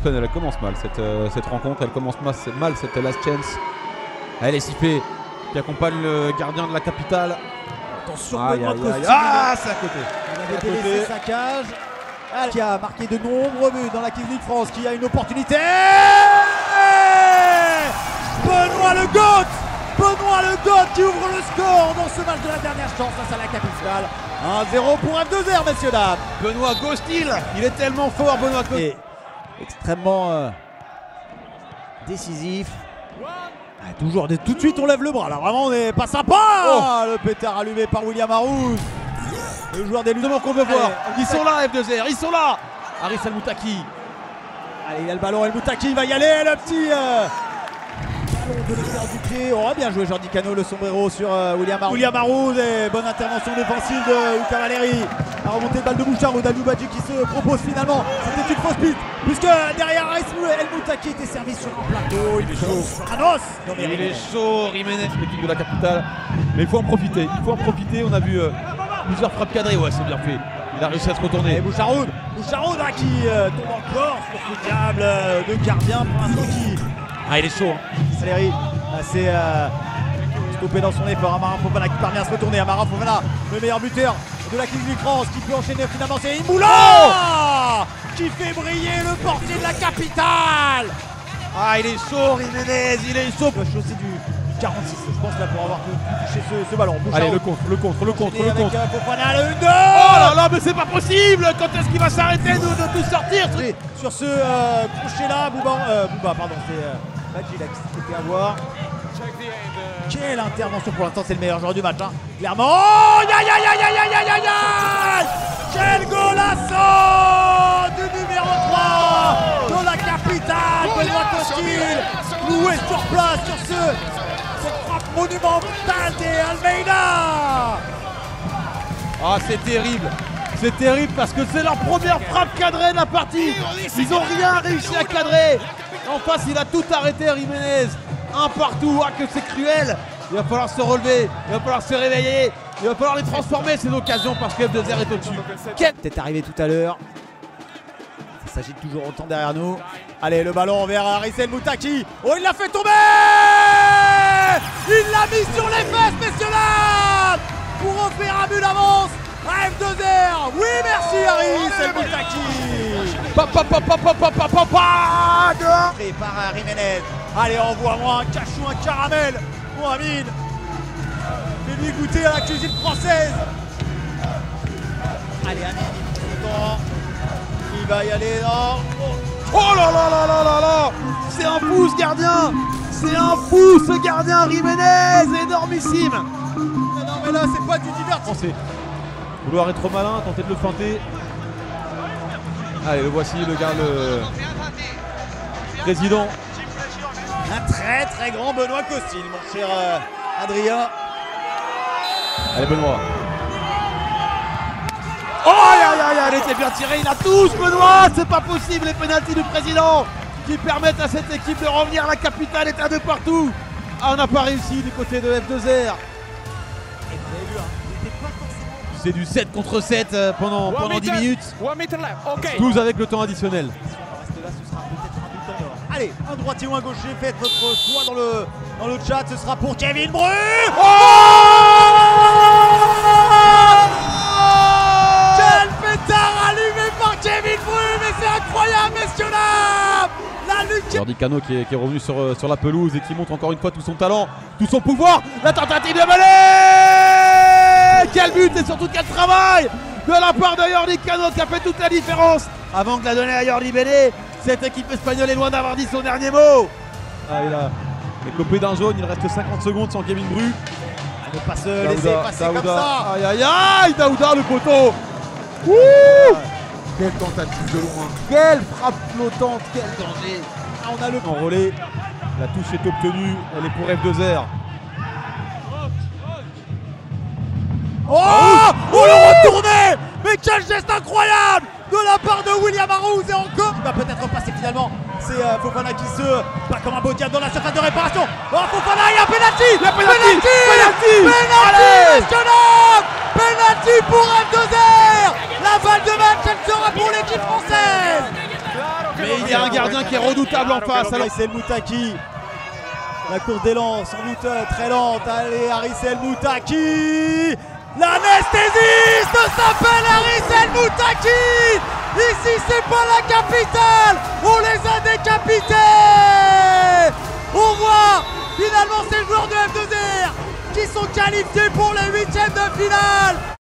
Elle commence mal cette rencontre, elle commence mal cette last chance. Elle est sifflée qui accompagne le gardien de la capitale. Attention, aïe, Benoît aïe, Costil. aïe. Ah, c'est à côté. Il avait délaissé sa cage. Qui a marqué de nombreux buts dans la Kings League France, qui a une opportunité. Benoît le GOAT! Benoît le GOAT qui ouvre le score dans ce match de la dernière chance face à la capitale. 1-0 pour F2R, messieurs dames. Benoît Costil, il est tellement fort, Benoît Costil. Et extrêmement décisif. Ah, toujours tout de suite on lève le bras là, vraiment on n'est pas sympa. Le pétard allumé par William Arouz, le joueur des Luttes qu'on veut voir. Ils sont là F2R, ils sont là. Haris El Moutaki. Allez, il a le ballon, El Moutaki va y aller, le petit ballon de l'extérieur du pied. Oh, bien joué Jordi Cano, le sombrero sur William Arouz. William Arouz, et bonne intervention défensive de Luca Valeri. La remontée de balle de Bouchard, Dalou Badji qui se propose finalement. C'était une fausse piste, puisque derrière Haris El Moutaki était servi sur un plateau. Il est chaud. Anos. Il est chaud, Jiménez, l'équipe de la capitale. Mais il faut en profiter, On a vu plusieurs frappes cadrées, ouais, c'est bien fait. Il a réussi à se retourner. Et Boucharoud qui tombe encore sur ce diable de gardien pour l'instant qui. Ah, il est chaud. Valeri assez stoppé dans son effort. Amara Fofana qui parvient à se retourner. Amara Fofana, le meilleur buteur de la Kings League France, qui peut enchaîner finalement. C'est Imoula qui fait briller le portier de la capitale. Ah, il est chaud, Jiménez, il est chaud. Il doit chausser du 46, je pense, là, pour avoir pu toucher ce ballon. Bouchard. Allez, le contre. Avec Fofana, le 1-2. Oh là là, mais c'est pas possible. Quand est-ce qu'il va s'arrêter de tout sortir? Sur ce crochet-là, Bouba, pardon, c'est Badjilex qui était à voir. Quelle intervention pour l'instant, c'est le meilleur joueur du match, hein. Clairement. Oh, quel golasso du numéro 3 de la capitale, Benoît Costil, cloué sur place sur cette frappe monumentale des Almeida. Ah, c'est terrible parce que c'est leur première frappe cadrée de la partie. Ils n'ont rien réussi à cadrer. En face, il a tout arrêté, Jiménez. Un partout, que c'est cruel. Il va falloir se relever, il va falloir se réveiller, il va falloir les transformer ces occasions parce que F2R est au-dessus. Peut-être arrivé tout à l'heure. Ça s'agit toujours autant derrière nous. Allez, le ballon vers Haris El Moutaki. Oh, il l'a fait tomber. Il l'a mis sur les fesses, messieurs dames, pour offrir un but d'avance à F2R. Oui, merci Haris El Moutaki. Pris par Jiménez. Allez, envoie-moi un cachou, un caramel, mon Amine. Fais-lui goûter à la cuisine française. Allez, Amine, il va y aller, non. Oh là là là là là là. C'est un fou ce gardien. C'est un fou ce gardien, Jiménez, énormissime. Non mais là c'est pas du divertissement. Vouloir être malin, tenter de le feinter. Allez, le voici, le président. Un très très grand Benoît Costil, mon cher Adrien. Allez, Benoît. Oh, elle était bien tirée, il a tous, Benoît. C'est pas possible, les pénaltys du président qui permettent à cette équipe de revenir. La capitale est à deux partout. Ah, on n'a pas réussi du côté de F2R. C'est du 7 contre 7 pendant 10 minutes. 12 avec le temps additionnel. Allez, un droitier ou un gaucher, faites votre choix dans le chat, ce sera pour Kevin Bru. Quel pétard allumé par Kevin Bru, mais c'est incroyable, messieurs dames. Jordi Cano qui est revenu sur la pelouse et qui montre encore une fois tout son talent, tout son pouvoir. La tentative de mêlée. Quel but et surtout quel travail de la part de Jordi Cano qui a fait toute la différence avant de la donner à Jordi Belé. Cette équipe espagnole est loin d'avoir dit son dernier mot. Ah, il a copé d'un jaune, il reste 50 secondes sans Kevin Bru. Ne pas se laisser passer comme ça. Aïe aïe aïe, Daouda le poteau. Quelle tentative de loin, quelle frappe flottante, quel danger. Ah, on a le enrôlé, la touche est obtenue, elle est pour F2R. Oh le retourné. Mais quel geste incroyable de la part de William Arouz, et encore il va peut-être passer finalement. C'est Fofana qui se bat comme un beau diable dans la surface de réparation. Oh, Fofana, il y a penalty. Penalty pour F2R. La balle de match, elle sera pour l'équipe française. Mais il y a un gardien qui est redoutable en face. Alors c'est El Moutaki. La course d'élan, sans doute très lente. Allez, Haris El Moutaki. L'anesthésiste s'appelle Haris El Moutaki. Ici, c'est pas la capitale. On les a décapités. On voit, finalement, c'est le joueur de F2R qui sont qualifiés pour les 8e de finale.